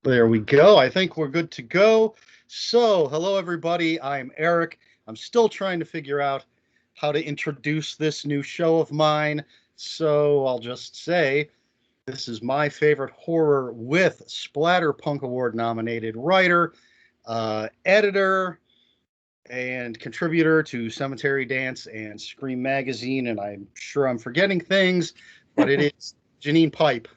There we go. I think we're good to go. So, hello everybody. I'm Eric. I'm still trying to figure out how to introduce this new show of mine. So, I'll just say this is my favorite horror with Splatterpunk Award nominated writer, editor, and contributor to Cemetery Dance and Scream Magazine. And I'm sure I'm forgetting things, but it is Janine Pipe.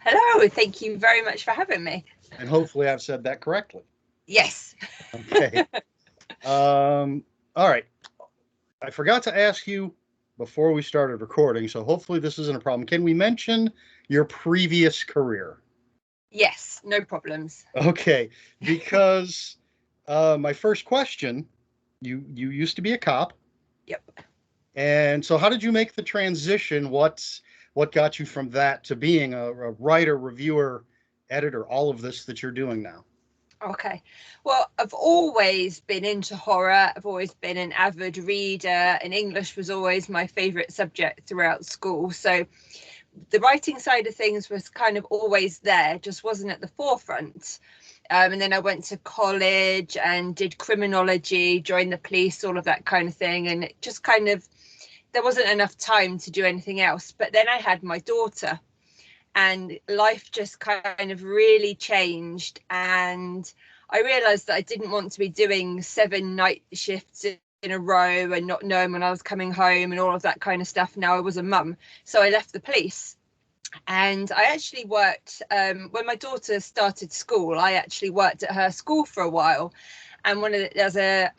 Hello, thank you very much for having me. And hopefully I've said that correctly. Yes. Okay. All right. I forgot to ask you before we started recording, so hopefully this isn't a problem. Can we mention your previous career? Yes, no problems. Okay, because my first question, you used to be a cop. Yep. And so how did you make the transition? What got you from that to being a writer, reviewer, editor, all of this that you're doing now? Okay. Well, I've always been into horror. I've always been an avid reader, and English was always my favourite subject throughout school. So the writing side of things was kind of always there, just wasn't at the forefront. And then I went to college and did criminology, joined the police, all of that kind of thing. And it just kind of, there wasn't enough time to do anything else. But then I had my daughter, and life just kind of really changed. And I realized that I didn't want to be doing 7 night shifts in a row and not knowing when I was coming home and all of that kind of stuff. Now I was a mum, so I left the police. And I actually worked, when my daughter started school, I actually worked at her school for a while. And there's a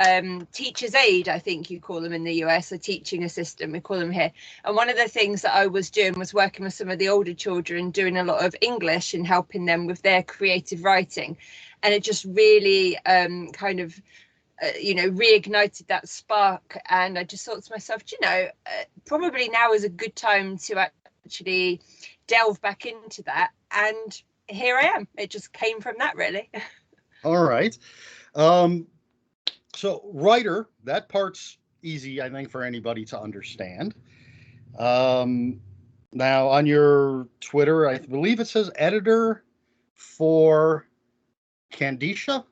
teacher's aide, I think you call them in the US, a teaching assistant, we call them here. And one of the things that I was doing was working with some of the older children, doing a lot of English and helping them with their creative writing. And it just really reignited that spark. And I just thought to myself, probably now is a good time to actually delve back into that. And here I am. It just came from that, really. All right. So writer, that part's easy, I think, for anybody to understand. Now on your Twitter, I believe it says editor for Candice.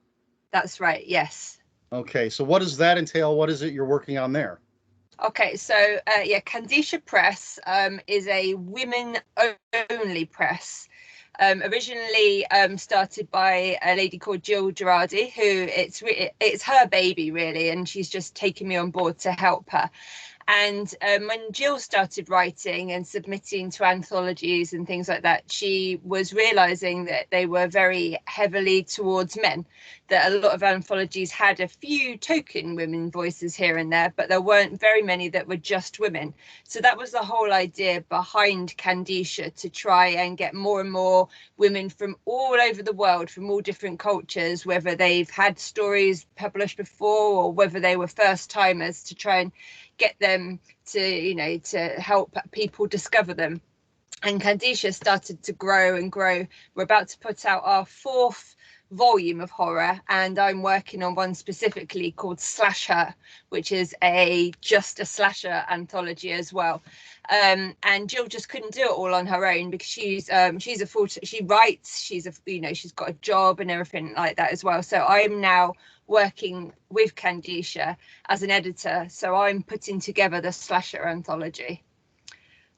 That's right. Yes. Okay. So what does that entail? What is it you're working on there? Okay, so Candice Press is a women-only press. Originally started by a lady called Jill Girardi, who it's her baby really, and she's just taken me on board to help her. And when Jill started writing and submitting to anthologies and things like that, she was realizing that they were very heavily towards men, that a lot of anthologies had a few token women voices here and there, but there weren't very many that were just women. So that was the whole idea behind Candice, to try and get more and more women from all over the world, from all different cultures, whether they've had stories published before or whether they were first timers, to try and get them to help people discover them. And Candice started to grow and grow. We're about to put out our 4th volume of horror, and I'm working on one specifically called Slasher, which is just a slasher anthology as well. And Jill just couldn't do it all on her own, because she writes, she's got a job and everything like that as well. So I'm now working with Candice as an editor, so I'm putting together the Slasher anthology,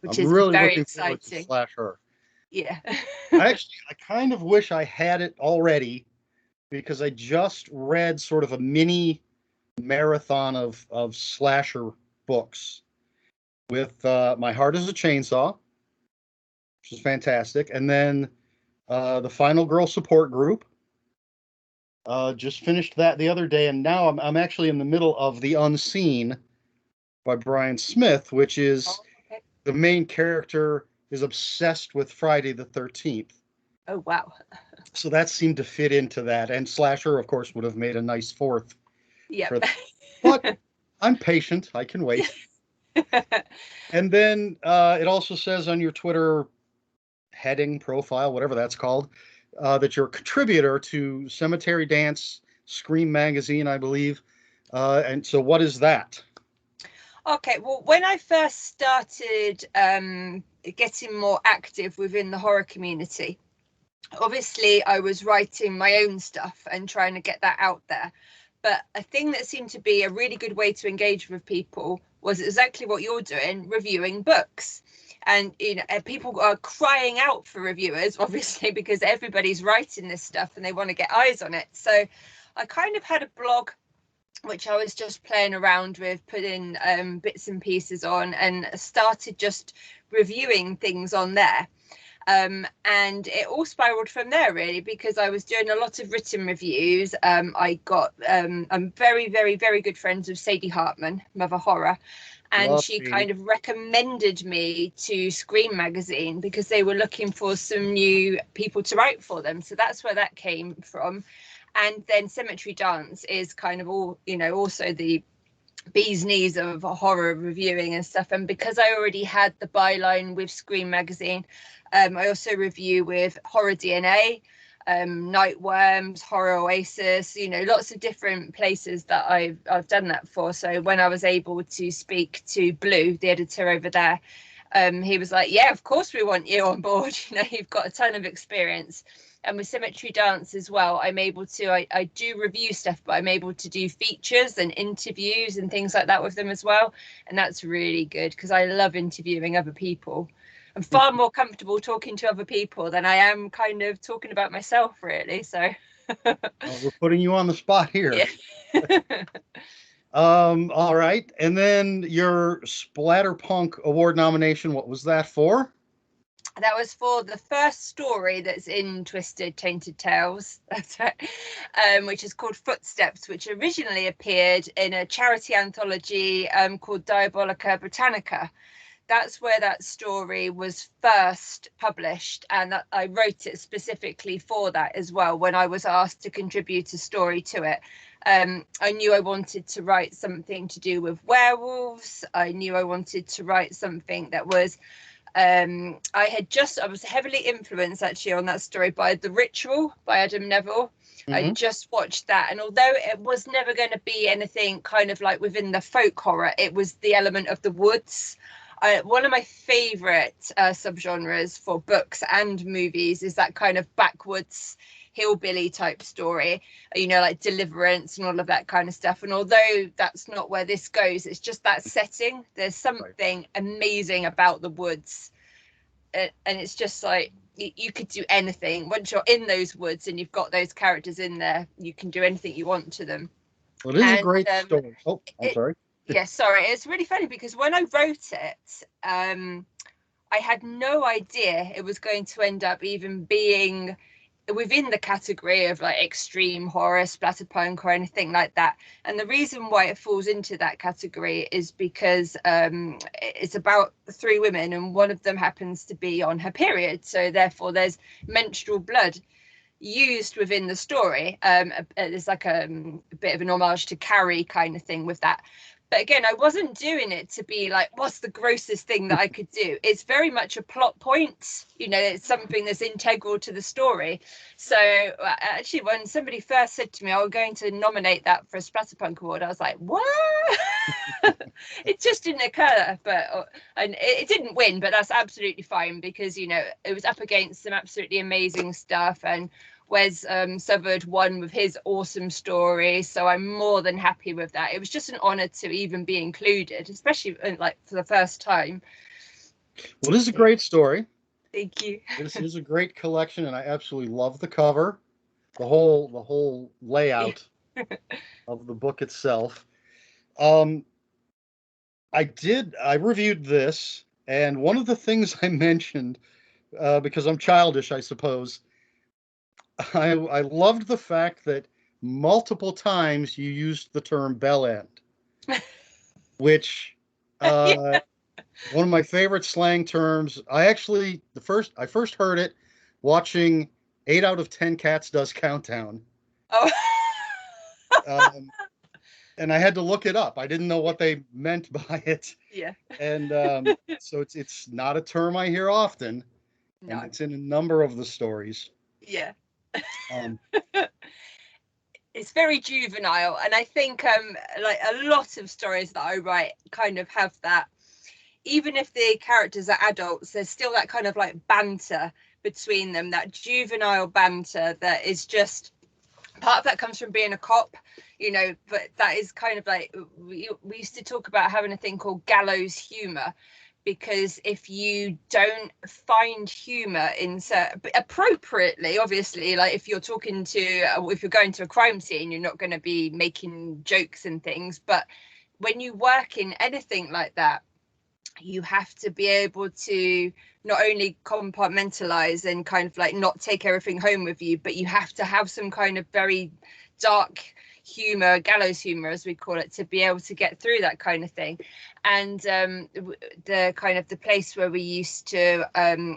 which is really very exciting. Slasher. Yeah. I kind of wish I had it already, because I just read sort of a mini marathon of slasher books with My Heart is a Chainsaw, which is fantastic, and then the Final Girl Support Group. Just finished that the other day, and now I'm actually in the middle of The Unseen by Brian Smith, which is the main character is obsessed with Friday the 13th. Oh, wow. So that seemed to fit into that. And Slasher, of course, would have made a nice 4th. Yeah. But I'm patient. I can wait. And then it also says on your Twitter heading, profile, whatever that's called, that you're a contributor to Cemetery Dance, Scream Magazine, I believe. And so what is that? Okay, well, when I first started getting more active within the horror community, obviously I was writing my own stuff and trying to get that out there. But a thing that seemed to be a really good way to engage with people was exactly what you're doing, reviewing books. And people are crying out for reviewers, obviously, because everybody's writing this stuff and they want to get eyes on it. So I kind of had a blog which I was just playing around with, putting bits and pieces on, and started just reviewing things on there. And it all spiraled from there, really, because I was doing a lot of written reviews. I'm very, very, very good friends with Sadie Hartman, Mother Horror, and Love she Sadie. kind of recommended me to Scream magazine because they were looking for some new people to write for them. So that's where that came from. And then Cemetery Dance is kind of all, also the bee's knees of horror reviewing and stuff. And because I already had the byline with Scream magazine, I also review with Horror DNA, Nightworms, Horror Oasis, lots of different places that I've done that for. So when I was able to speak to Blue, the editor over there, he was like, yeah, of course we want you on board. You've got a ton of experience. And with Cemetery Dance as well, I'm able to, I do review stuff, but I'm able to do features and interviews and things like that with them as well. And that's really good because I love interviewing other people. I'm far more comfortable talking to other people than I am kind of talking about myself, really. So Well, we're putting you on the spot here. yeah. All right. And then your Splatterpunk Award nomination, what was that for? That was for the first story that's in Twisted Tainted Tales, that's right, which is called Footsteps, which originally appeared in a charity anthology called Diabolica Britannica. That's where that story was first published, and I wrote it specifically for that as well when I was asked to contribute a story to it. I knew I wanted to write something to do with werewolves. I knew I wanted to write something that was I was heavily influenced actually on that story by The Ritual by Adam Neville. I just watched that, and although it was never going to be anything kind of like within the folk horror, it was the element of the woods. One of my favorite subgenres for books and movies is that kind of backwoods hillbilly type story, like Deliverance and all of that kind of stuff. And although that's not where this goes, it's just that setting. There's something amazing about the woods, and it's just like you could do anything once you're in those woods and you've got those characters in there. You can do anything you want to them. Well, it is a great story. Oh, I'm sorry. Yeah, sorry. It's really funny because when I wrote it, I had no idea it was going to end up even being within the category of like extreme horror, splatterpunk, or anything like that. And the reason why it falls into that category is because it's about 3 women, and one of them happens to be on her period. So therefore, there's menstrual blood used within the story. There's like a bit of an homage to Carrie kind of thing with that. But again, I wasn't doing it to be like, what's the grossest thing that I could do? It's very much a plot point. It's something that's integral to the story. So actually, when somebody first said to me, "Oh, we're going to nominate that for a Splatterpunk Award," I was like, what? It just didn't occur. And it didn't win, but that's absolutely fine because, it was up against some absolutely amazing stuff. And Wes Southard won with his awesome story, so I'm more than happy with that. It was just an honor to even be included, especially like for the first time. Well, this is a great story. Thank you. This is a great collection, and I absolutely love the cover, the whole layout of the book itself. I reviewed this, and one of the things I mentioned, because I'm childish, I suppose, I loved the fact that multiple times you used the term bell end, which Yeah. one of my favorite slang terms. I first heard it watching 8 out of 10 Cats Does Countdown. Oh. And I had to look it up. I didn't know what they meant by it. Yeah. And so it's not a term I hear often, No. and it's in a number of the stories. Yeah. Um, It's very juvenile, and I think like a lot of stories that I write kind of have that. Even if the characters are adults, there's still that kind of like banter between them, that juvenile banter that is just part of that comes from being a cop, you know, but that is kind of like we used to talk about having a thing called gallows humor, because if you don't find humor in appropriately, obviously, like if you're talking to if you're going to a crime scene, you're not going to be making jokes and things, but when you work in anything like that, you have to be able to not only compartmentalize and kind of like not take everything home with you, but you have to have some kind of very dark humor, gallows humor as we call it, to be able to get through that kind of thing. And the kind of the place where we used to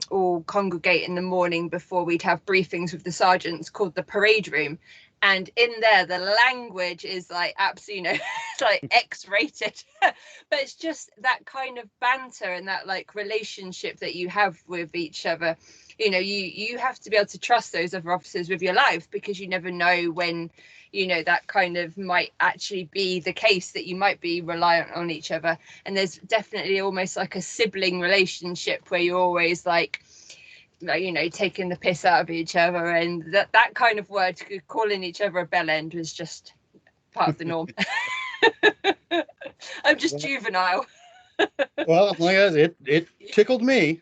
all congregate in the morning before we'd have briefings with the sergeants, called the parade room. And in there, the language is like absolutely, you know, it's like X-rated, but it's just that kind of banter and that like relationship that you have with each other. You know, you have to be able to trust those other officers with your life, because you never know when, you know, that kind of might actually be the case, that you might be reliant on each other. And there's definitely almost like a sibling relationship where you're always like, you know, taking the piss out of each other, and that kind of word, calling each other a bell end, was just part of the norm. I'm just juvenile. Well, it tickled me.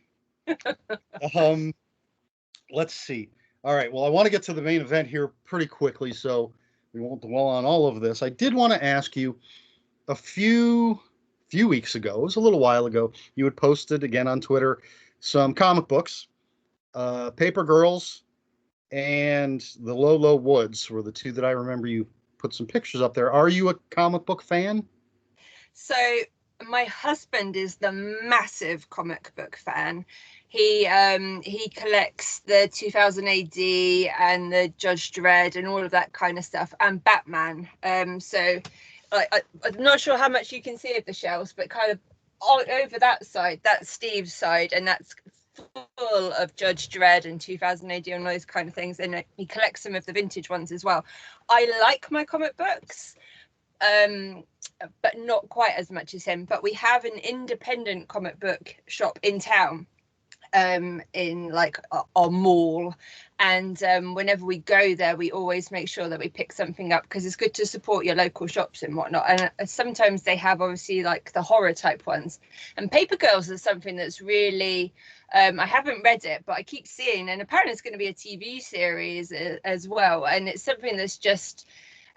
Let's see. All right. Well, I want to get to the main event here pretty quickly, so we won't dwell on all of this. I did want to ask you, a few weeks ago, it was a little while ago, you had posted again on Twitter some comic books. Paper Girls and the Low Low Woods were the two that I remember you put some pictures up there. Are you a comic book fan? So my husband is the massive comic book fan. He collects the 2000 AD and the Judge Dredd and all of that kind of stuff, and Batman. So I'm not sure how much you can see of the shelves, but kind of all over that side, that's Steve's side, and that's full of Judge Dredd and 2000 AD and all those kind of things. And he collects some of the vintage ones as well. I like my comic books, but not quite as much as him. But we have an independent comic book shop in town, in like our mall, and whenever we go there, we always make sure that we pick something up, because it's good to support your local shops and whatnot. And sometimes they have obviously like the horror type ones, and Paper Girls is something that's really I haven't read it, but I keep seeing, and apparently it's going to be a TV series as well, and it's something that's just,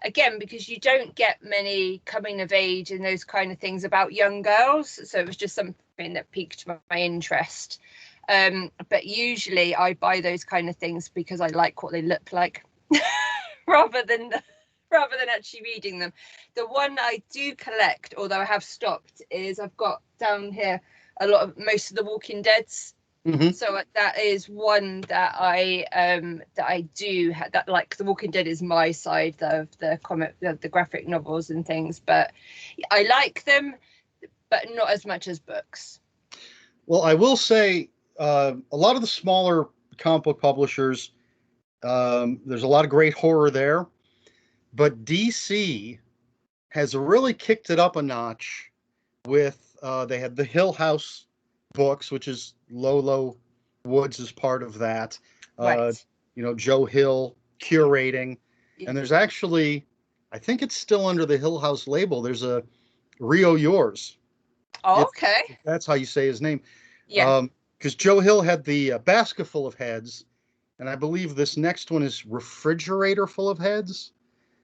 again, because you don't get many coming of age and those kind of things about young girls, so it was just something that piqued my interest. But usually I buy those kind of things because I like what they look like, rather than actually reading them. The one I do collect, although I have stopped, is I've got down here most of the Walking Deads. Mm-hmm. So that is one that I do have, that like the Walking Dead is my side of the comic, the graphic novels and things, but I like them, but not as much as books. Well, I will say, a lot of the smaller comic book publishers, there's a lot of great horror there, but DC has really kicked it up a notch with, they had the Hill House books, which is Low Low Woods is part of that. Right. You know, Joe Hill curating. Yeah. And there's actually, I think it's still under the Hill House label, there's a Rio Yours. Oh, okay. If that's how you say his name. Yeah. Because Joe Hill had the Basket Full of Heads, and I believe this next one is Refrigerator Full of Heads.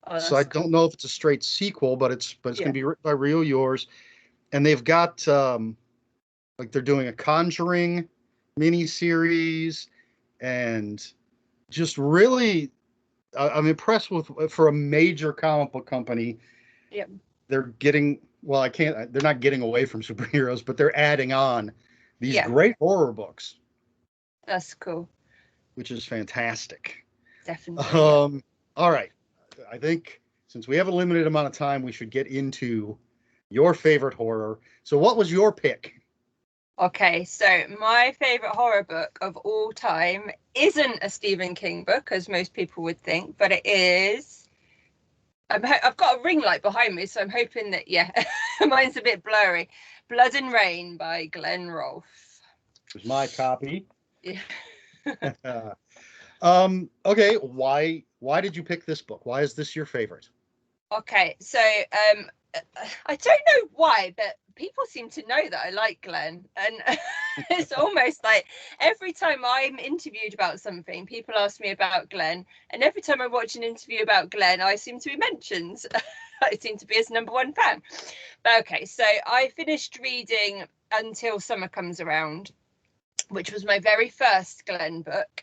Oh, so I don't know if it's a straight sequel, but it's going to be written by Rio Yours, and they've got like they're doing a Conjuring miniseries, and just really, I'm impressed with, for a major comic book company. Yep. They're getting, well, they're not getting away from superheroes, but they're adding on these great horror books. That's cool. Which is fantastic. Definitely. All right. I think since we have a limited amount of time, we should get into your favorite horror. So what was your pick? Okay, so my favorite horror book of all time isn't a Stephen King book, as most people would think, but it is. I've got a ring light behind me, so I'm hoping that, mine's a bit blurry. Blood and Rain by Glenn Rolfe. Here's my copy. Yeah. Okay, why did you pick this book? Why is this your favorite? Okay, so I don't know why, but people seem to know that I like Glenn, and it's almost like every time I'm interviewed about something, people ask me about Glenn, and every time I watch an interview about Glenn, I seem to be mentioned. I seem to be his #1 fan. But okay, so I finished reading Until Summer Comes Around, which was my very first Glenn book.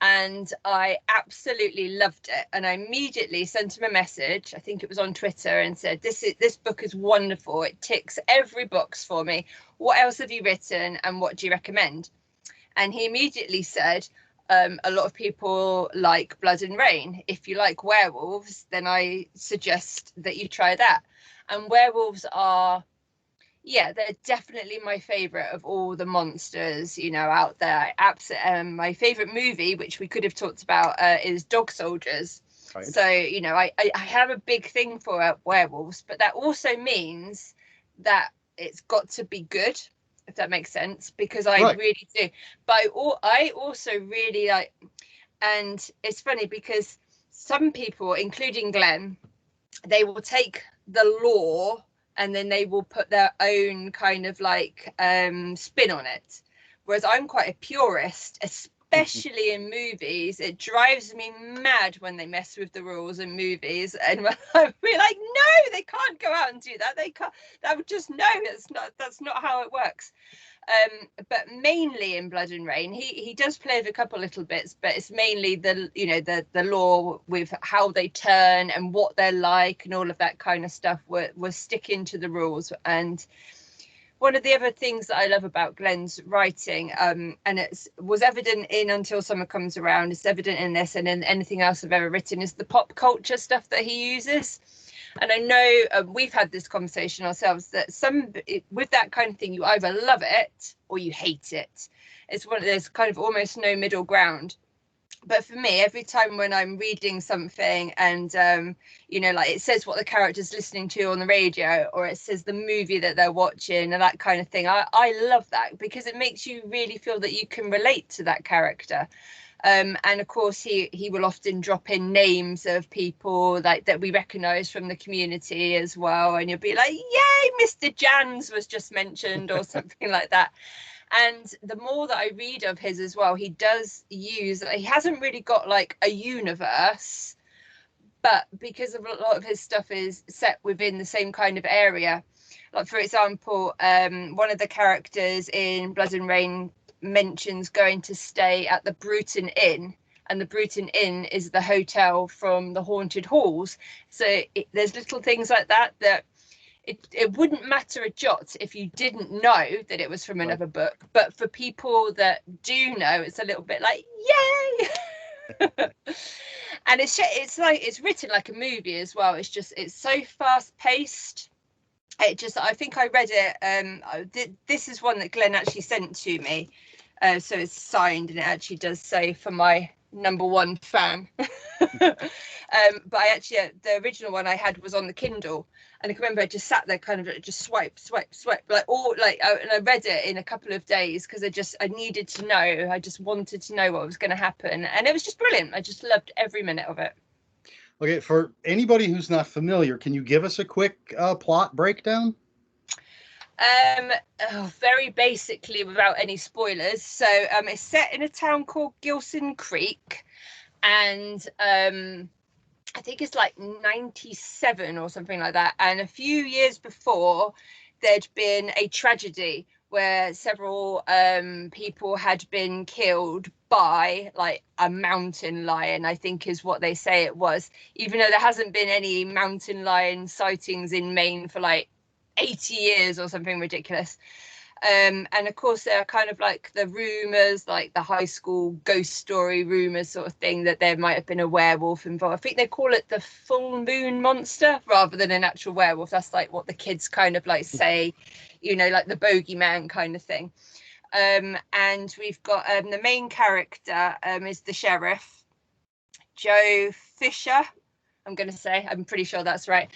And I absolutely loved it. And I immediately sent him a message, I think it was on Twitter, and said, this book is wonderful. It ticks every box for me. What else have you written and what do you recommend? And he immediately said, a lot of people like Blood and Rain. If you like werewolves, then I suggest that you try that. And werewolves are, yeah, they're definitely my favorite of all the monsters, you know, out there. My favorite movie, which we could have talked about, is Dog Soldiers. Right. So, you know, I have a big thing for werewolves, but that also means that it's got to be good, if that makes sense, because I really do. But I also really like, and it's funny because some people, including Glenn, they will take the lore and then they will put their own kind of like spin on it. Whereas I'm quite a purist, especially in movies. It drives me mad when they mess with the rules in movies. And I'll be like, no, they can't go out and do that. They can't. That would just, no, that's not how it works. But mainly in Blood and Rain, he does play with a couple little bits, but it's mainly the lore with how they turn and what they're like and all of that kind of stuff was sticking to the rules. And one of the other things that I love about Glenn's writing, and it was evident in Until Summer Comes Around, it's evident in this and in anything else I've ever written, is the pop culture stuff that he uses. And I know we've had this conversation ourselves that with that kind of thing, you either love it or you hate it. It's there's kind of almost no middle ground. But for me, every time when I'm reading something and, like it says what the character's listening to on the radio, or it says the movie that they're watching and that kind of thing, I love that because it makes you really feel that you can relate to that character. And of course, he will often drop in names of people that we recognise from the community as well. And you'll be like, yay, Mr. Jans was just mentioned or something like that. And the more that I read of his as well, he hasn't really got like a universe, but because of a lot of his stuff is set within the same kind of area. Like, for example, one of the characters in Blood and Rain mentions going to stay at the Bruton Inn, and the Bruton Inn is the hotel from the Haunted Halls. So there's little things like that it wouldn't matter a jot if you didn't know that it was from another book, but for people that do know, it's a little bit like, yay. And it's written like a movie as well. It's so fast paced. I think I read it. This is one that Glenn actually sent to me. So it's signed and it actually does say for my #1 fan. But the original one I had was on the Kindle, and I can remember I just sat there kind of just swipe and I read it in a couple of days because I needed to know. I just wanted to know what was going to happen, and it was just brilliant. I just loved every minute of it. Okay, for anybody who's not familiar, can you give us a quick plot breakdown? Very basically, without any spoilers. So it's set in a town called Gilson Creek, and I think it's like 97 or something like that. And a few years before, there'd been a tragedy where several people had been killed by like a mountain lion, I think is what they say it was, even though there hasn't been any mountain lion sightings in Maine for like 80 years or something ridiculous. And of course there are kind of like the rumors, like the high school ghost story rumors sort of thing, that there might have been a werewolf involved. I think they call it the full moon monster rather than an actual werewolf. That's like what the kids kind of like say, like the bogeyman kind of thing. And we've got the main character is the sheriff, Joe Fisher, I'm going to say. I'm pretty sure that's right.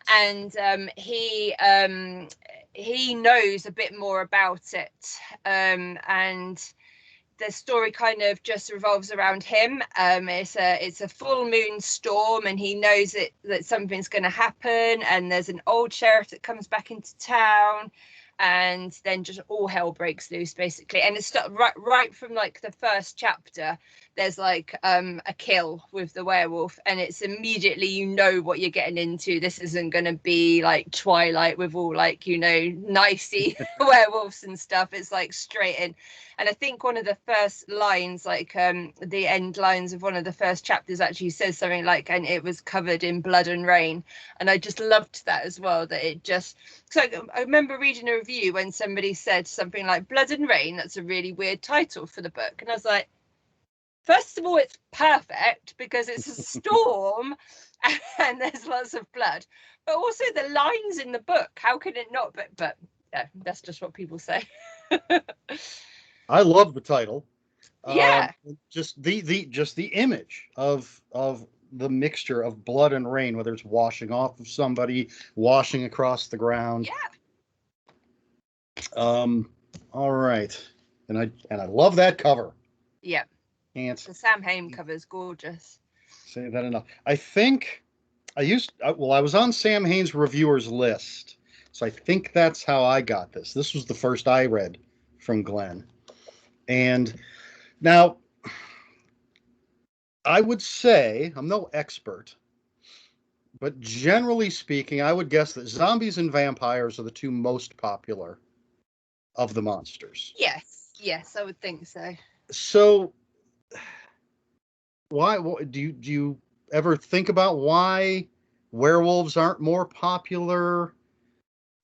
And he knows a bit more about it. And the story kind of just revolves around him. It's a full moon storm, and he knows that something's going to happen. And there's an old sheriff that comes back into town, and then just all hell breaks loose, basically. And it's right from like the first chapter. There's like a kill with the werewolf, and it's immediately, you know what you're getting into. This isn't going to be like Twilight with all like, you know, nicey werewolves and stuff. It's like straight in. And I think one of the first lines, like the end lines of one of the first chapters, actually says something like, and it was covered in blood and rain. And I just loved that as well, that it just, so I remember reading a review when somebody said something like Blood and Rain, that's a really weird title for the book. And I was like, first of all, it's perfect because it's a storm and there's lots of blood, but also the lines in the book, how can it not? But yeah, that's just what people say. I love the title. Yeah. Just the image of the mixture of blood and rain, whether it's washing off of somebody, washing across the ground. Yeah. All right. And I love that cover. Yeah. The Sam Hain cover is gorgeous. Say that enough. I think I was on Sam Hain's reviewers list, so I think that's how I got this. This was the first I read from Glenn. And now, I would say, I'm no expert, but generally speaking, I would guess that zombies and vampires are the two most popular of the monsters. Yes, I would think so. So, why do you ever think about why werewolves aren't more popular?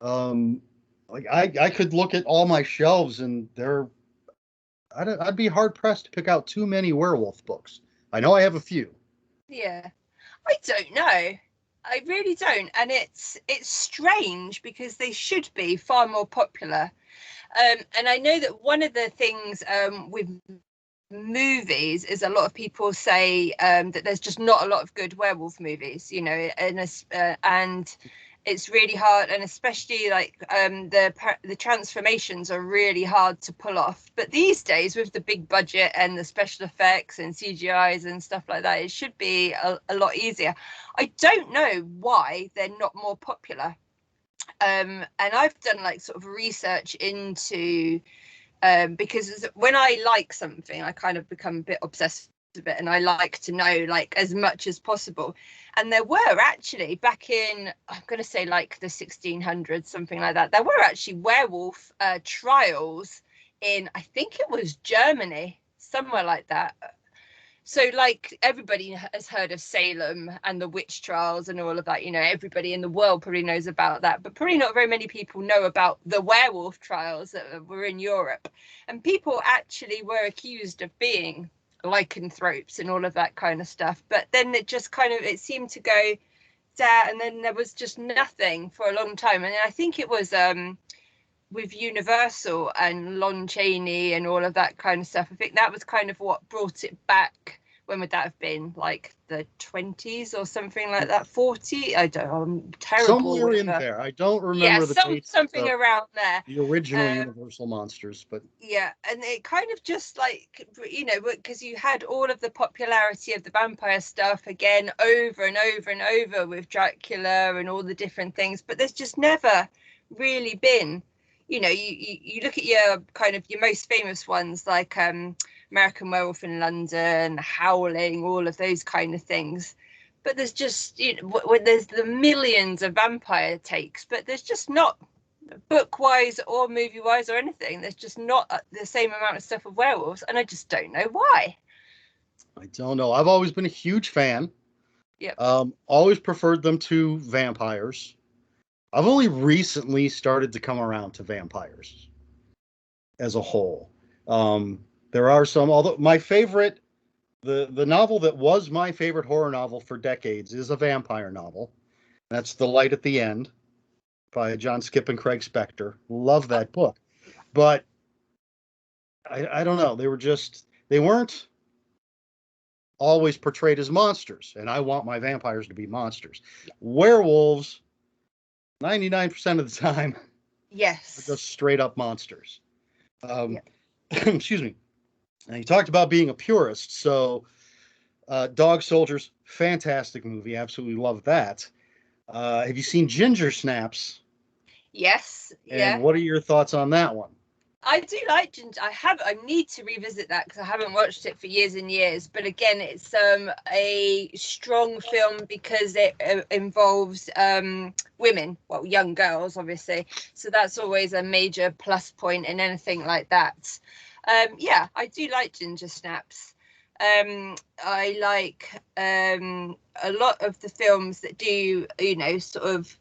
Like I could look at all my shelves and I'd be hard pressed to pick out too many werewolf books. I know I have a few. Yeah, I don't know. I really don't, and it's strange because they should be far more popular. And I know that one of the things with movies is a lot of people say that there's just not a lot of good werewolf movies, you know, and it's really hard, and especially like the transformations are really hard to pull off. But these days, with the big budget and the special effects and CGIs and stuff like that, it should be a lot easier. I don't know why they're not more popular. And I've done like sort of research into because when I like something, I kind of become a bit obsessed with it, and I like to know like as much as possible. And there were actually back in, I'm going to say like the 1600s, something like that, there were actually werewolf trials in, I think it was Germany, somewhere like that. So like everybody has heard of Salem and the witch trials and all of that, you know, everybody in the world probably knows about that, but probably not very many people know about the werewolf trials that were in Europe. And people actually were accused of being lycanthropes and all of that kind of stuff. But then it just kind of, it seemed to go down, and then there was just nothing for a long time. And I think it was with Universal and Lon Chaney and all of that kind of stuff. I think that was kind of what brought it back. When would that have been? Like the 20s or something like that? 40? I don't know. I'm terrible. Somewhere in there. I don't remember the dates. Something around there. The original Universal monsters, but yeah, and it kind of just like, you know, because you had all of the popularity of the vampire stuff again over and over and over with Dracula and all the different things, but there's just never really been, you know, you look at your kind of your most famous ones like American Werewolf in London, Howling, all of those kind of things. But there's just, you know, when there's the millions of vampire takes, but there's just not, book-wise or movie-wise or anything, there's just not the same amount of stuff of werewolves, and I just don't know why. I don't know. I've always been a huge fan. Yeah. Always preferred them to vampires. I've only recently started to come around to vampires as a whole. There are some, although my favorite, the novel that was my favorite horror novel for decades is a vampire novel. That's The Light at the End by John Skipp and Craig Spector. Love that book. But I don't know. They weren't always portrayed as monsters. And I want my vampires to be monsters. Werewolves, 99% of the time, yes, are just straight up monsters. Excuse me. Now, you talked about being a purist, so Dog Soldiers, fantastic movie. Absolutely love that. Have you seen Ginger Snaps? Yes, And yeah. what are your thoughts on that one? I do like Ginger. I need to revisit that because I haven't watched it for years and years. But again, it's a strong film because it involves women, well, young girls, obviously. So that's always a major plus point in anything like that. Yeah, I do like Ginger Snaps. I like a lot of the films that do, sort of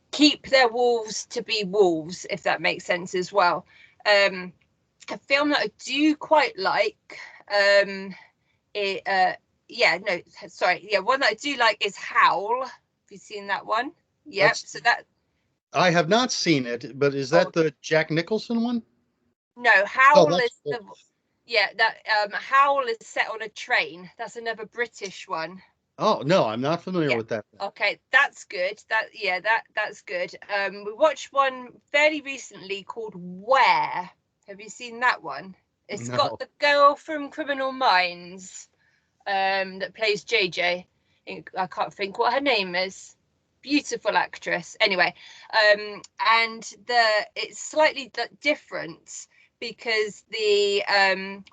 keep their wolves to be wolves, if that makes sense as well. Um, a film that I do quite like, it, yeah, no, sorry, yeah, one that I do like is Howl. Have you seen that one? Yep. That's So that, I have not seen it, but is oh that the Jack Nicholson one? no, No, Howl that's is the, yeah, that Howl is set on a train. That's another British one. oh no, I'm not familiar Yeah. with that. Okay, that's good. That's good. We watched one fairly recently called Where. Have you seen that one? It's got No. the girl from Criminal Minds, that plays JJ. I can't think what her name is. Beautiful actress. Anyway, and it's slightly different because the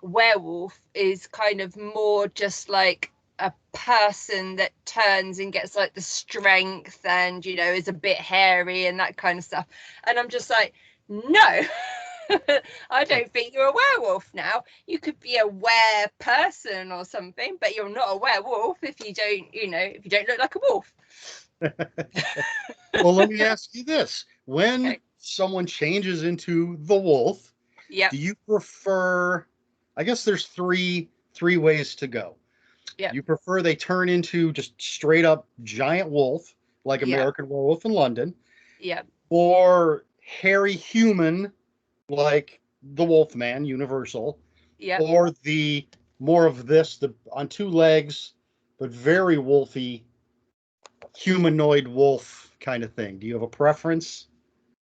werewolf is kind of more just like a person that turns and gets like the strength and is a bit hairy and that kind of stuff. And I'm just like, no. I don't think you're a werewolf now. You could be a were person or something, but you're not a werewolf if you don't, if you don't look like a wolf. Well, let me ask you this. When Okay. someone changes into the wolf, Yep. do you prefer, I guess there's three ways to go. Yep. You prefer they turn into just straight up giant wolf, like Yep. American Werewolf in London, Yep. or hairy human, like the Wolfman, Universal, Yep. or the more of this, the on two legs, but very wolfy, humanoid wolf kind of thing. Do you have a preference?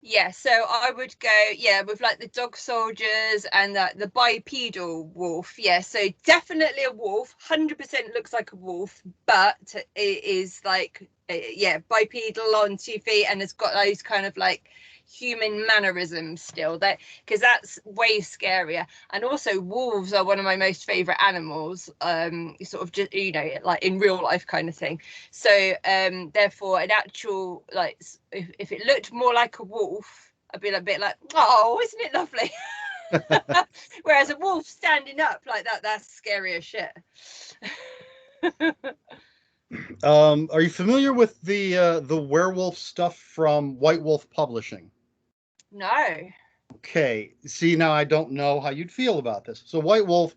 Yeah, so I would go, yeah, with like the dog soldiers and the bipedal wolf. Yeah, so definitely a wolf, 100% looks like a wolf, but it is like, yeah, bipedal on 2 feet and it's got those kind of like human mannerisms still, that because that's way scarier. And also wolves are one of my most favorite animals, sort of just, like in real life kind of thing. So therefore an actual like if it looked more like a wolf, I'd be a bit like, oh, isn't it lovely? Whereas a wolf standing up like that, that's scary as shit. Are you familiar with the werewolf stuff from White Wolf Publishing? No. Okay, see now I don't know how you'd feel about this. So White Wolf,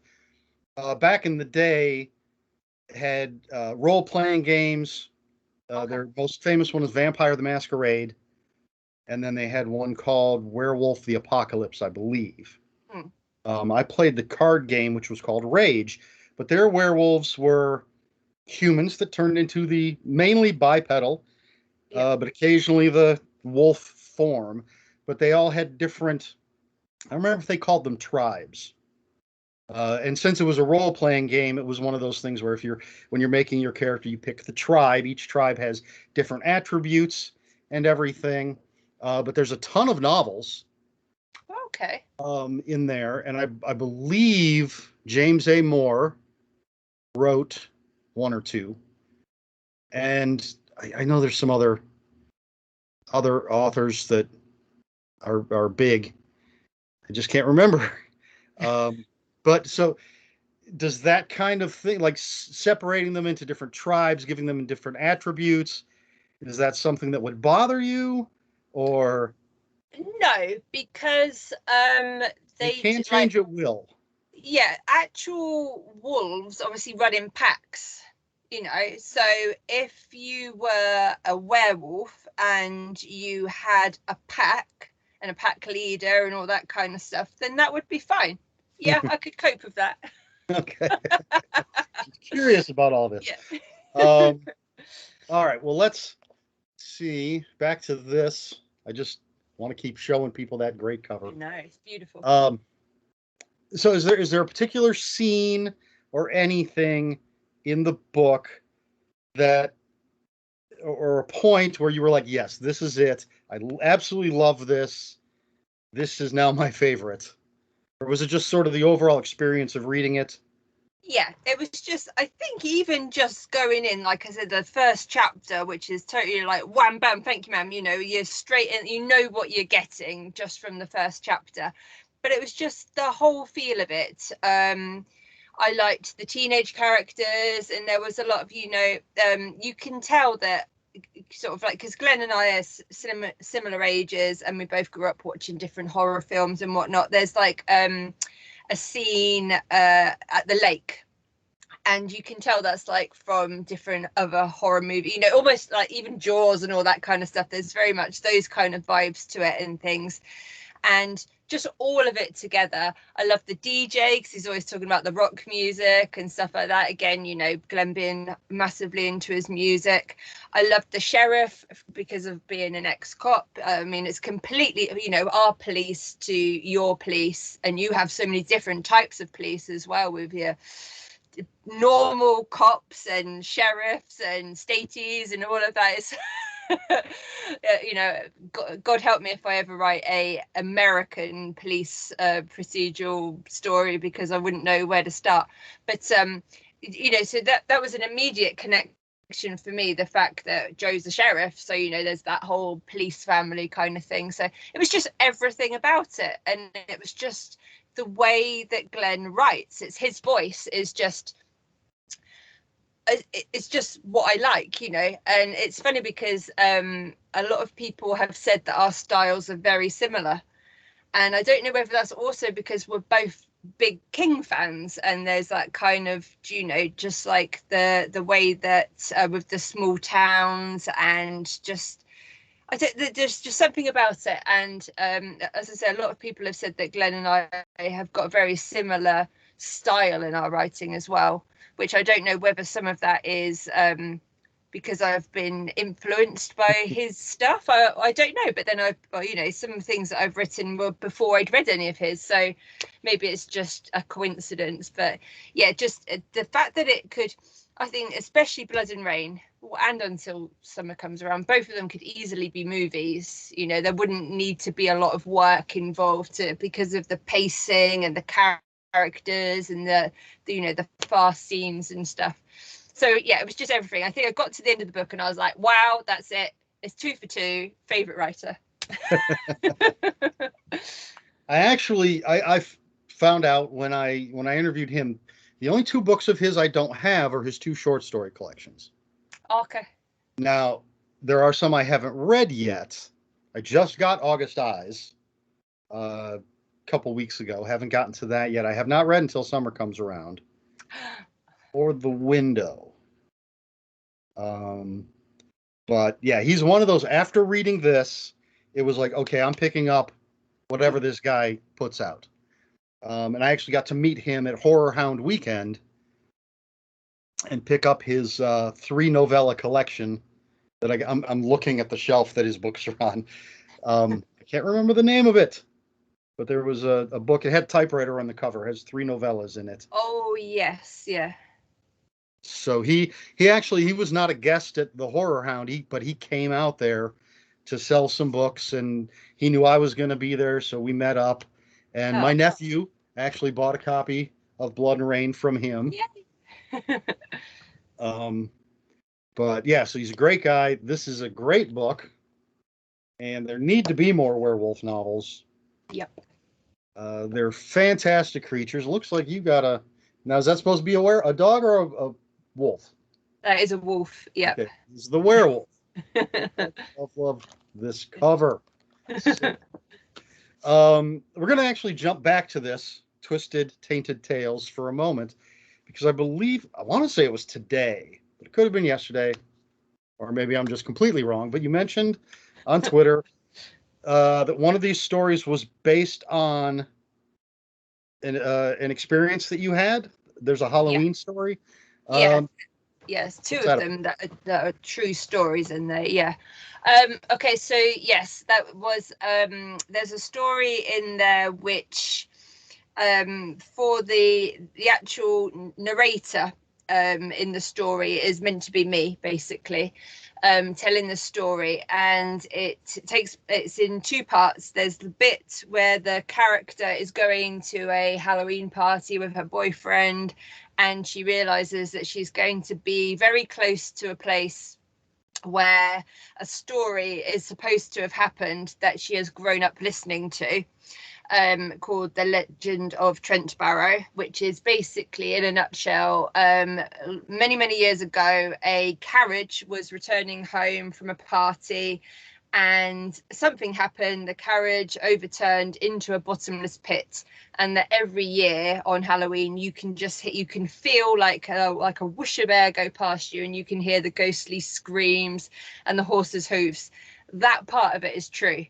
back in the day, had role playing games. Okay. Their most famous one is Vampire the Masquerade, and then they had one called Werewolf the Apocalypse, I believe. Hmm. I played the card game, which was called Rage, but their werewolves were humans that turned into the mainly bipedal, Yep. but occasionally the wolf form. But they all had different. I remember if they called them tribes. And since it was a role playing game, it was one of those things where if you're when you're making your character, you pick the tribe. Each tribe has different attributes and everything. But there's a ton of novels Okay. in there, and I believe James A. Moore wrote one or two, and I know there's some other authors that are big. I just can't remember. But so does that kind of thing, like separating them into different tribes, giving them different attributes, is that something that would bother you, or No, because they they can like, change at will? yeah, actual wolves obviously run in packs, so if you were a werewolf and you had a pack and a pack leader and all that kind of stuff, then that would be fine. Yeah, I could cope with that. Okay, curious about all this. Yeah. Um, all right, well, let's see. Back to this. I just want to keep showing people that great cover. No, it's beautiful. Um, So is there a particular scene or anything in the book that, or a point where you were like, yes, this is it. I absolutely love this. This is now my favorite. Or was it just sort of the overall experience of reading it? Yeah, it was just, I think even just going in, like I said, the first chapter, which is totally like wham bam, thank you ma'am, you know, you're straight in, you know what you're getting just from the first chapter. But it was just the whole feel of it. I liked the teenage characters, and there was a lot of, you know, you can tell that sort of like, because Glenn and I are similar ages, and we both grew up watching different horror films and whatnot. There's like a scene at the lake, and you can tell that's like from different other horror movie, you know, almost like even Jaws and all that kind of stuff. There's very much those kind of vibes to it and things, and just all of it together. I love the DJ because he's always talking about the rock music and stuff like that. Again, you know, Glenn being massively into his music. I love the sheriff because of being an ex-cop. I mean, it's completely, you know, our police to your police, and you have so many different types of police as well, with your normal cops and sheriffs and staties and all of that. Is you know, God help me if I ever write a American police procedural story, because I wouldn't know where to start. But you know, so that was an immediate connection for me, the fact that Joe's the sheriff, so you know, there's that whole police family kind of thing. So it was just everything about it, and it was just the way that Glenn writes. It's his voice is just, it's just what I like, you know. And it's funny because a lot of people have said that our styles are very similar, and I don't know whether that's also because we're both big King fans, and there's that kind of, you know, just like the way that with the small towns, and just I don't, there's just something about it. And as I said, a lot of people have said that Glenn and I have got a very similar style in our writing as well, which I don't know whether some of that is because I've been influenced by his stuff. I don't know, but then you know, some things that I've written were before I'd read any of his, so maybe it's just a coincidence. But yeah, just the fact that it could, I think, especially Blood and Rain and Until Summer Comes Around, both of them could easily be movies. You know, there wouldn't need to be a lot of work involved because of the pacing and the characters and the you know, the fast scenes and stuff. So yeah, it was just everything. I think I got to the end of the book and I was like, wow, that's it. It's 2 for 2. Favorite writer. I found out when I interviewed him, the only 2 books of his I don't have are his 2 short story collections. Okay. Now, there are some I haven't read yet. I just got August Eyes a couple weeks ago. Haven't gotten to that yet. I have not read Until Summer Comes Around or The Window. But yeah, he's one of those, after reading this, it was like, okay, I'm picking up whatever this guy puts out. And I actually got to meet him at Horror Hound Weekend and pick up his 3 novella collection that I'm looking at the shelf that his books are on. I can't remember the name of it, but there was a book. It had typewriter on the cover. It has 3 novellas in it. Oh yes, yeah. So he was not a guest at the Horror Hound, but he came out there to sell some books, and he knew I was going to be there, so we met up. And my nephew actually bought a copy of Blood and Rain from him. Yeah. But yeah, so he's a great guy. This is a great book, and there need to be more werewolf novels. Yep. They're fantastic creatures. Looks like you got a. Now, is that supposed to be a dog or a wolf? That is a wolf. Yep. Okay. This is the werewolf. I love this cover. So, we're going to actually jump back to this Twisted Tainted Tales for a moment, because I want to say it was today, but it could have been yesterday, or maybe I'm just completely wrong. But you mentioned on Twitter that one of these stories was based on an experience that you had. There's a Halloween story. Yeah. Yes, 2 of them that are true stories in there. Yeah. Okay, so yes, that was there's a story in there which for the actual narrator in the story is meant to be me, basically, telling the story, and it's in two parts. There's the bit where the character is going to a Halloween party with her boyfriend, and she realizes that she's going to be very close to a place where a story is supposed to have happened that she has grown up listening to, called The Legend of Trent Barrow, which is basically, in a nutshell, many years ago, a carriage was returning home from a party and something happened. The carriage overturned into a bottomless pit, and that every year on Halloween you can feel like a whoosh of air go past you, and you can hear the ghostly screams and the horse's hooves. That part of it is true.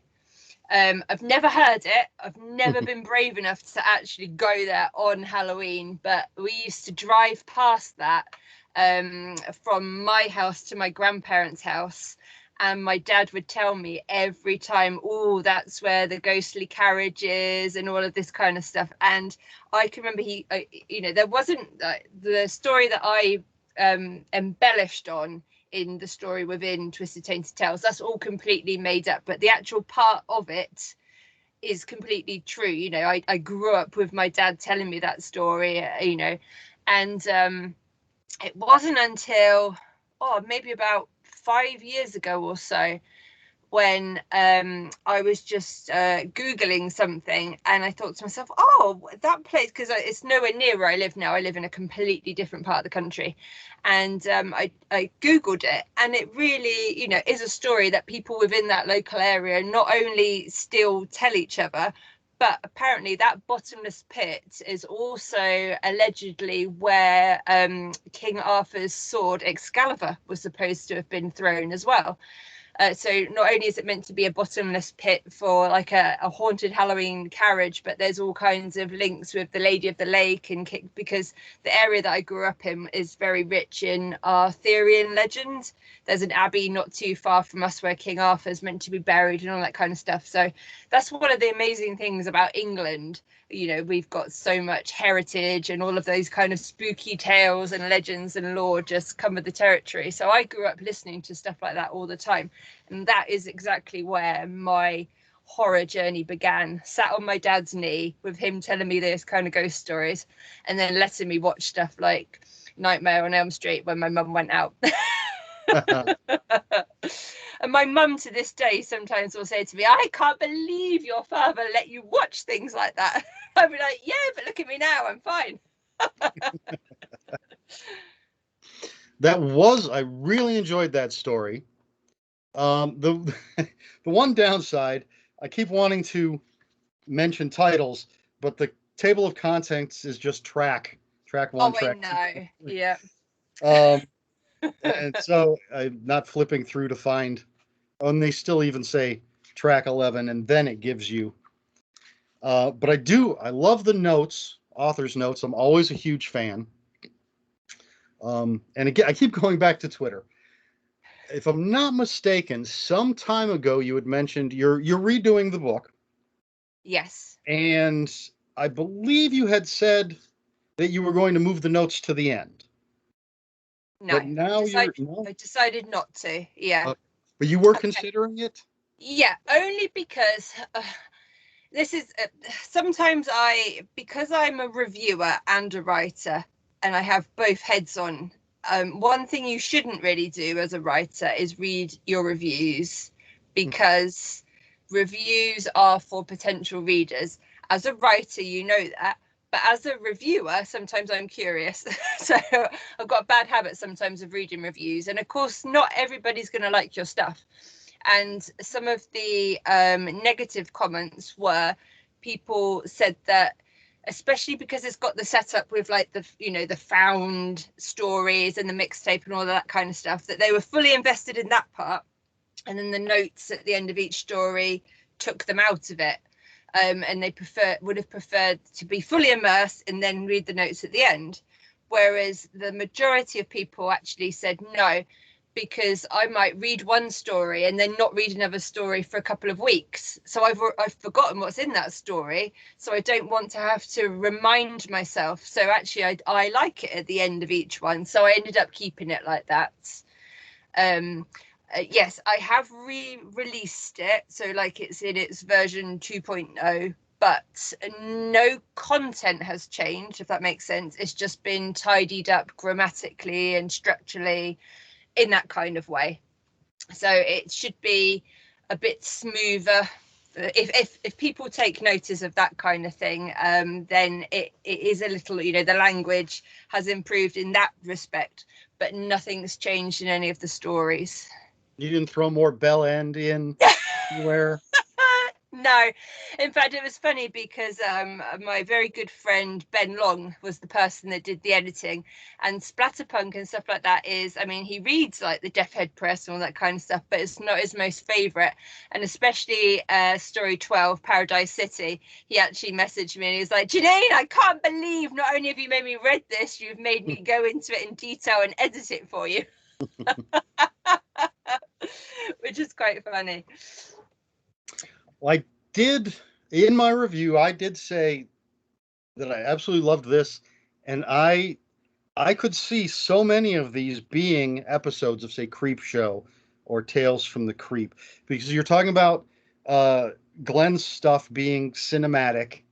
I've never heard it. I've never been brave enough to actually go there on Halloween, but we used to drive past that from my house to my grandparents' house, and my dad would tell me every time, oh, that's where the ghostly carriage is and all of this kind of stuff. And I can remember there wasn't the story that I embellished on in the story within Twisted Tainted Tales. That's all completely made up, but the actual part of it is completely true. I grew up with my dad telling me that story, and it wasn't until maybe about 5 years ago or so when I was just Googling something, and I thought to myself, that place, because it's nowhere near where I live now. I live in a completely different part of the country. And I Googled it, and it really, is a story that people within that local area not only still tell each other, but apparently that bottomless pit is also allegedly where King Arthur's sword Excalibur was supposed to have been thrown as well. So not only is it meant to be a bottomless pit for like a haunted Halloween carriage, but there's all kinds of links with the Lady of the Lake, and because the area that I grew up in is very rich in Arthurian legend. There's an abbey not too far from us where King Arthur's meant to be buried and all that kind of stuff. So that's one of the amazing things about England. We've got so much heritage, and all of those kind of spooky tales and legends and lore just come with the territory. So I grew up listening to stuff like that all the time. And that is exactly where my horror journey began. Sat on my dad's knee with him telling me those kind of ghost stories, and then letting me watch stuff like Nightmare on Elm Street when my mum went out. And my mum to this day sometimes will say to me, I can't believe your father let you watch things like that. I'd be like, yeah, but look at me now, I'm fine. I really enjoyed that story. The one downside, I keep wanting to mention titles, but the table of contents is just track one, track two. I know. Yeah. And so I'm not flipping through to find, and they still even say track 11, and then it gives you. But I love the notes, author's notes. I'm always a huge fan. And again, I keep going back to Twitter. If I'm not mistaken, some time ago you had mentioned you're redoing the book. Yes. And I believe you had said that you were going to move the notes to the end. No, but now I decided not to. Yeah. But you were considering it? Yeah, only because this is sometimes because I'm a reviewer and a writer, and I have both heads on. One thing you shouldn't really do as a writer is read your reviews, because reviews are for potential readers. As a writer, you know that. But as a reviewer, sometimes I'm curious. So I've got a bad habit sometimes of reading reviews. And of course, not everybody's going to like your stuff. And some of the negative comments were, people said that, especially because it's got the setup with like the found stories and the mixtape and all of that kind of stuff, that they were fully invested in that part. And then the notes at the end of each story took them out of it. And they would have preferred to be fully immersed and then read the notes at the end. Whereas the majority of people actually said, no, because I might read one story and then not read another story for a couple of weeks. So I've forgotten what's in that story. So I don't want to have to remind myself. So actually, I like it at the end of each one. So I ended up keeping it like that. Yes, I have re-released it. So like it's in its version 2.0. But no content has changed, if that makes sense. It's just been tidied up grammatically and structurally in that kind of way. So it should be a bit smoother. If people take notice of that kind of thing, then it is a little, the language has improved in that respect, but nothing's changed in any of the stories. You didn't throw more bell end in anywhere? No, in fact, it was funny because my very good friend Ben Long was the person that did the editing, and Splatterpunk and stuff like that is, I mean, he reads like the Death Head Press and all that kind of stuff, but it's not his most favourite. And especially story 12, Paradise City, he actually messaged me and he was like, Janine, I can't believe not only have you made me read this, you've made me go into it in detail and edit it for you. Which is quite funny. I did, in my review, I did say that I absolutely loved this, and I could see so many of these being episodes of, say, Creep Show or Tales from the Creep, because you're talking about Glenn's stuff being cinematic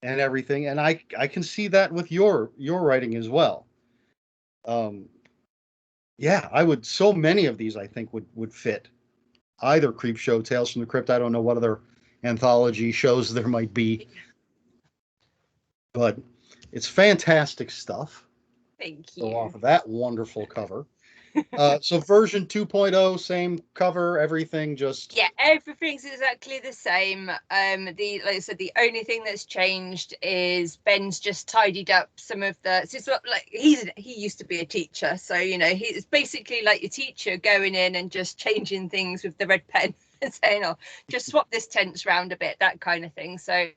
and everything, and I can see that with your writing as well. Yeah, I would. So many of these I think would fit either Creep Show, Tales from the Crypt. I don't know what other anthology shows there might be, but it's fantastic stuff. Thank So you. off of that wonderful cover. So version 2.0, same cover, everything, just Yeah, everything's exactly the same. Like I said, the only thing that's changed is Ben's just tidied up some of the. So it's not like he used to be a teacher, so he's basically like your teacher going in and just changing things with the red pen and saying, "Oh, just swap this tense round a bit," that kind of thing. So,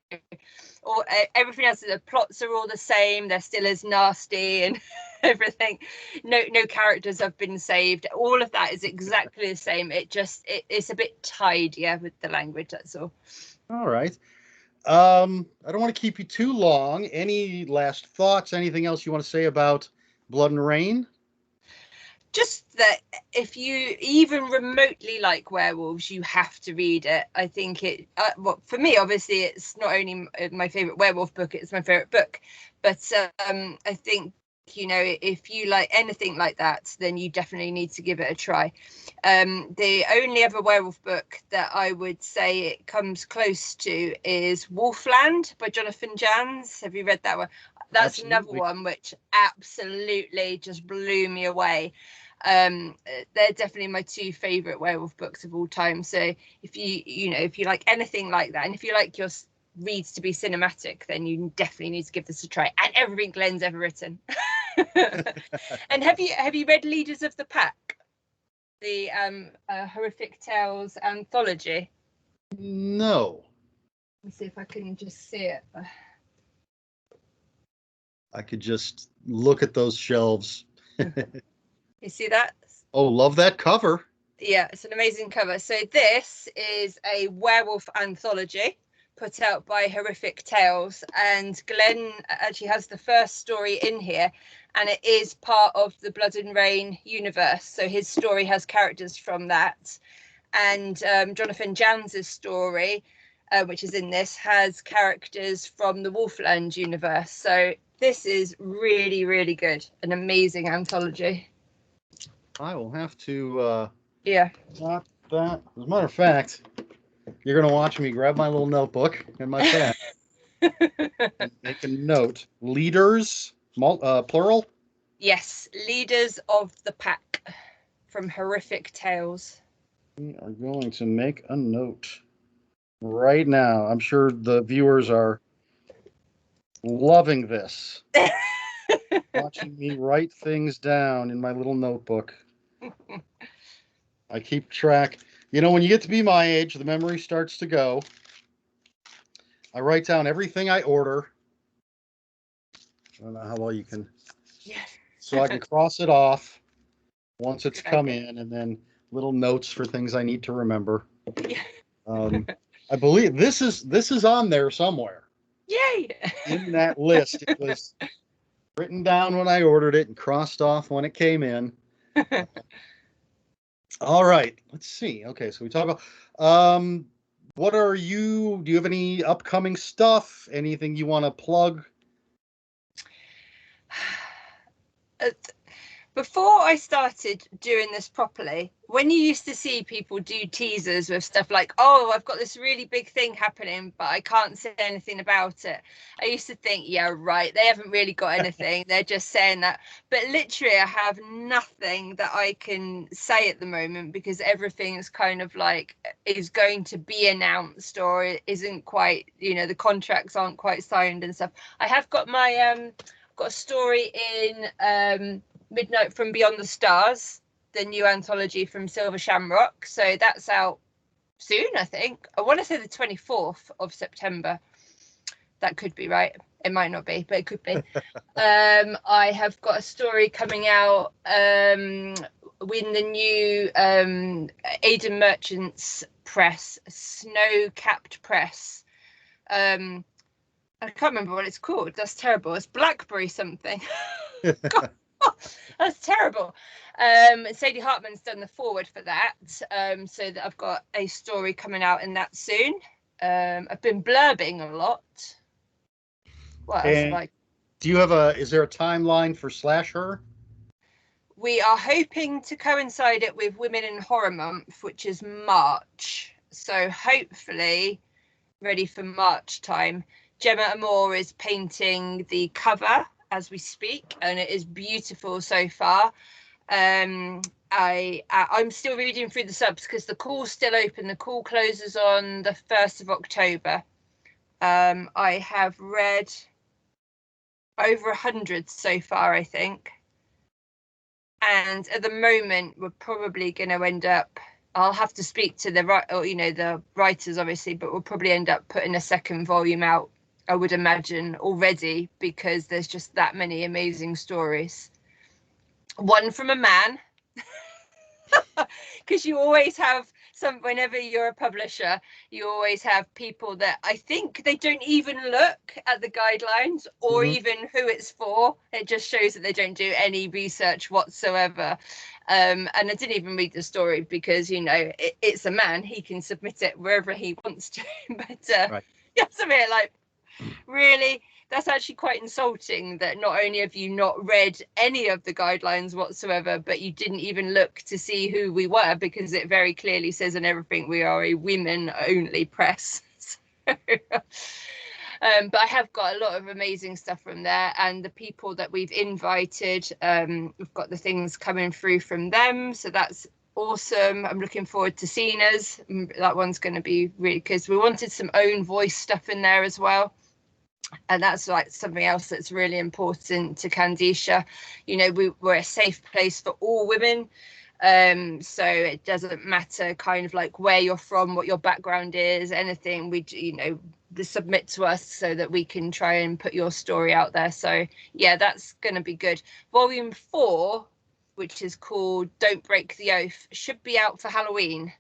or everything else, the plots are all the same. They're still as nasty and everything. No characters have been saved. All of that is exactly the same. It's a bit tidier with the language, that's all. all right. I don't want to keep you too long. Any last thoughts? Anything else you want to say about Blood and Rain? Just that if you even remotely like werewolves, you have to read it. I think it well, for me, obviously it's not only my favorite werewolf book, it's my favorite book, but I think if you like anything like that, then you definitely need to give it a try. The only other werewolf book that I would say it comes close to is Wolfland by Jonathan Janz. Have you read that one? That's Absolutely. another one which absolutely just blew me away. They're definitely my two favorite werewolf books of all time. So if you like anything like that, and if you like your reads to be cinematic, then you definitely need to give this a try. And everything Glenn's ever written. And have you read Leaders of the Pack, the Horrific Tales anthology? No. Let's see if I can just see it. I could just look at those shelves. You see that? Oh, love that cover. Yeah, it's an amazing cover. So this is a werewolf anthology put out by Horrific Tales, and Glenn actually has the first story in here, and it is part of the Blood and Rain universe. So his story has characters from that, and Jonathan Janz's story, which is in this, has characters from the Wolfland universe. So this is really, really good, an amazing anthology. I will have to Yeah. not that. As a matter of fact, you're going to watch me grab my little notebook and my pen and make a note. Leaders, plural? Yes, Leaders of the Pack from Horrific Tales. We are going to make a note right now. I'm sure the viewers are loving this. Watching me write things down in my little notebook. I keep track. When you get to be my age, the memory starts to go. I write down everything I order. I don't know how well you can. Yes. So I can cross it off. once it's Good come idea. in, and then little notes for things I need to remember. Yeah. I believe this is on there somewhere Yay! in that list. It was written down when I ordered it and crossed off when it came in. All right, let's see. Okay, so we talk about what do you have any upcoming stuff? Anything you want to plug? Uh, Before I started doing this properly, when you used to see people do teasers with stuff like, oh, I've got this really big thing happening, but I can't say anything about it, I used to think, yeah, right, they haven't really got anything. They're just saying that. But literally, I have nothing that I can say at the moment because everything is kind of like is going to be announced or isn't quite, the contracts aren't quite signed and stuff. I have got my got a story in Midnight from Beyond the Stars, the new anthology from Silver Shamrock. So that's out soon, I think. I want to say the 24th of September. That could be right. It might not be, but it could be. I have got a story coming out with the new Aidan Merchant's press, Snow Capped Press. I can't remember what it's called. That's terrible. It's Blackberry something. God, that's terrible. Sadie Hartman's done the forward for that, so that I've got a story coming out in that soon. I've been blurbing a lot. What else have And I? is there a timeline for Slasher? We are hoping to coincide it with Women in Horror Month, which is March. So hopefully ready for March time. Gemma Amore is painting the cover as we speak, and it is beautiful so far. I'm still reading through the subs because the call's still open. The call closes on the 1st of October. I have read over 100 so far, I think. And at the moment, we're probably going to end up. I'll have to speak to the writers, obviously, but we'll probably end up putting a second volume out, I would imagine, already, because there's just that many amazing stories. One from a man, because you always have whenever you're a publisher, you always have people that I think they don't even look at the guidelines or even who it's for. It just shows that they don't do any research whatsoever. And I didn't even read the story because, it's a man. He can submit it wherever he wants to. But Right. yeah, it's a bit like, really? That's actually quite insulting that not only have you not read any of the guidelines whatsoever, but you didn't even look to see who we were, because it very clearly says in everything we are a women-only press. But I have got a lot of amazing stuff from there, and the people that we've invited, we've got the things coming through from them, so that's awesome. I'm looking forward to seeing us. That one's going to be really, because we wanted some own voice stuff in there as well. And that's like something else that's really important to Candice. We're a safe place for all women. So it doesn't matter kind of like where you're from, what your background is, anything. Submit to us so that we can try and put your story out there. So yeah, that's going to be good. Volume 4, which is called Don't Break the Oath, should be out for Halloween.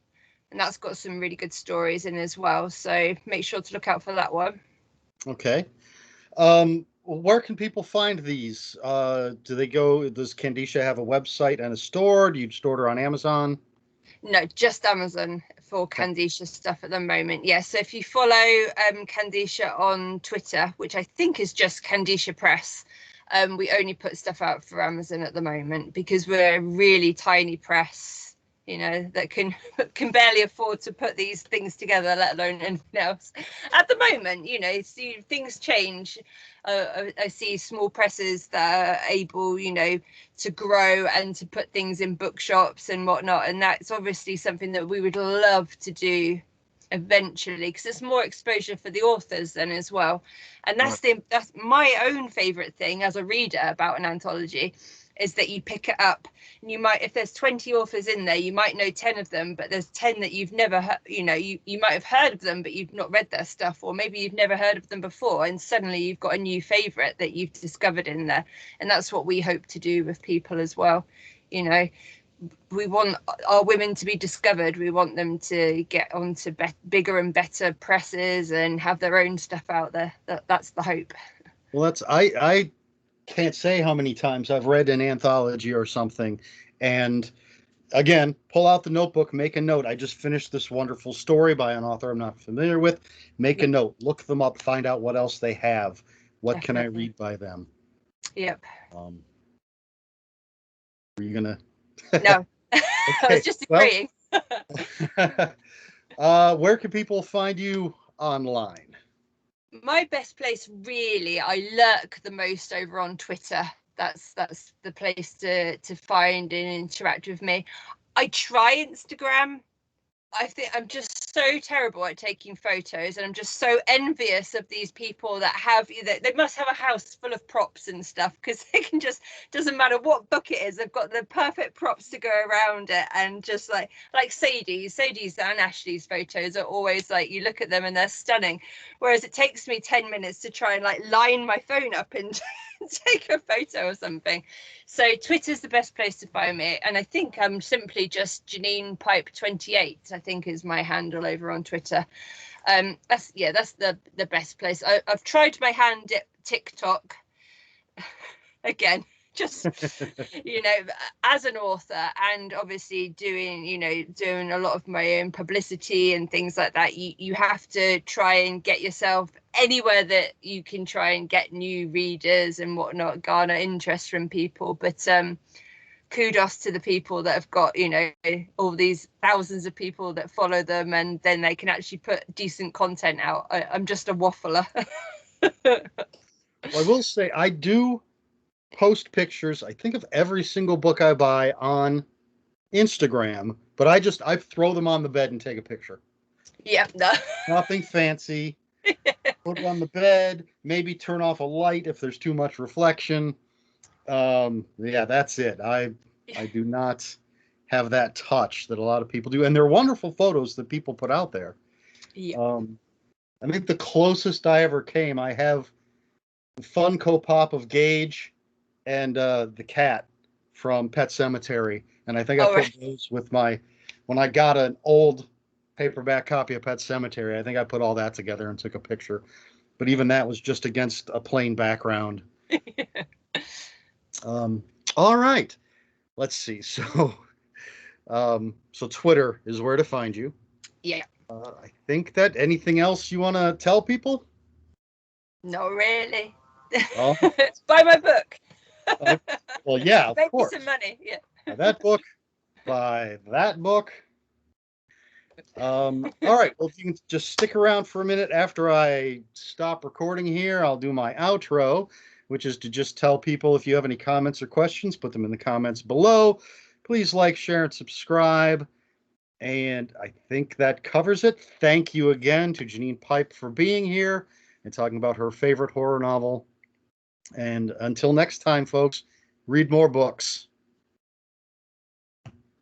And that's got some really good stories in as well. So make sure to look out for that one. Okay. Where can people find these? Does Candice have a website and a store? Do you store it on Amazon? No, just Amazon for Candice stuff at the moment. Yeah, so if you follow Candice on Twitter, which I think is just Candice Press, we only put stuff out for Amazon at the moment because we're a really tiny press, that can barely afford to put these things together, let alone anything else. At the moment, things change. I see small presses that are able, to grow and to put things in bookshops and whatnot, and that's obviously something that we would love to do eventually, because it's more exposure for the authors then as well. And that's my own favorite thing as a reader about an anthology, is that you pick it up and you might, if there's 20 authors in there, you might know 10 of them, but there's 10 that you've never heard, you might have heard of them, but you've not read their stuff, or maybe you've never heard of them before, and suddenly you've got a new favorite that you've discovered in there. And that's what we hope to do with people as well. we want our women to be discovered. We want them to get onto bigger and better presses and have their own stuff out there. That's the hope. Well, I can't say how many times I've read an anthology or something, and again, pull out the notebook, make a note. I just finished this wonderful story by an author I'm not familiar with. Make a note, look them up, find out what else they have. What can I read by them? Yep. Were you gonna? No, okay. I was just agreeing. Where can people find you online? My best place, really, I lurk the most over on Twitter. That's the place to find and interact with me. I try Instagram. I think I'm just so terrible at taking photos, and I'm just so envious of these people that have they must have a house full of props and stuff, because they can just, doesn't matter what book it is, they've got the perfect props to go around it. And just like Sadie's and Ashley's photos are always like, you look at them and they're stunning, whereas it takes me 10 minutes to try and like line my phone up and take a photo or something. So Twitter's the best place to find me, and I think I'm simply just Janine Pipe 28. I think is my handle over on Twitter. That's the best place. I've tried my hand at TikTok again, just as an author, and obviously doing a lot of my own publicity and things like that. You have to try and get yourself anywhere that you can try and get new readers and whatnot, garner interest from people. But kudos to the people that have got all these thousands of people that follow them, and then they can actually put decent content out. I'm just a waffler. Well, I will say I do post pictures, I think, of every single book I buy on Instagram, but I throw them on the bed and take a picture. Yeah, no. Nothing fancy. Put it on the bed, maybe turn off a light if there's too much reflection. Yeah, that's it. I do not have that touch that a lot of people do, and they're wonderful photos that people put out there. Yeah. I think the closest I ever came, I have the Funko Pop of Gage and the cat from Pet Sematary, and I think I put those with when I got an old paperback copy of Pet Sematary, I think I put all that together and took a picture, but even that was just against a plain background. All right, let's see. So Twitter is where to find you. Yeah. I think that anything else you want to tell people? Not really. Buy my book. Well, yeah, of Make course. me some money. Yeah. Buy that book. Buy that book. All right. Well, if you can just stick around for a minute after I stop recording here, I'll do my outro, which is to just tell people, if you have any comments or questions, put them in the comments below. Please like, share, and subscribe. And I think that covers it. Thank you again to Janine Pipe for being here and talking about her favorite horror novel. And until next time, folks, read more books.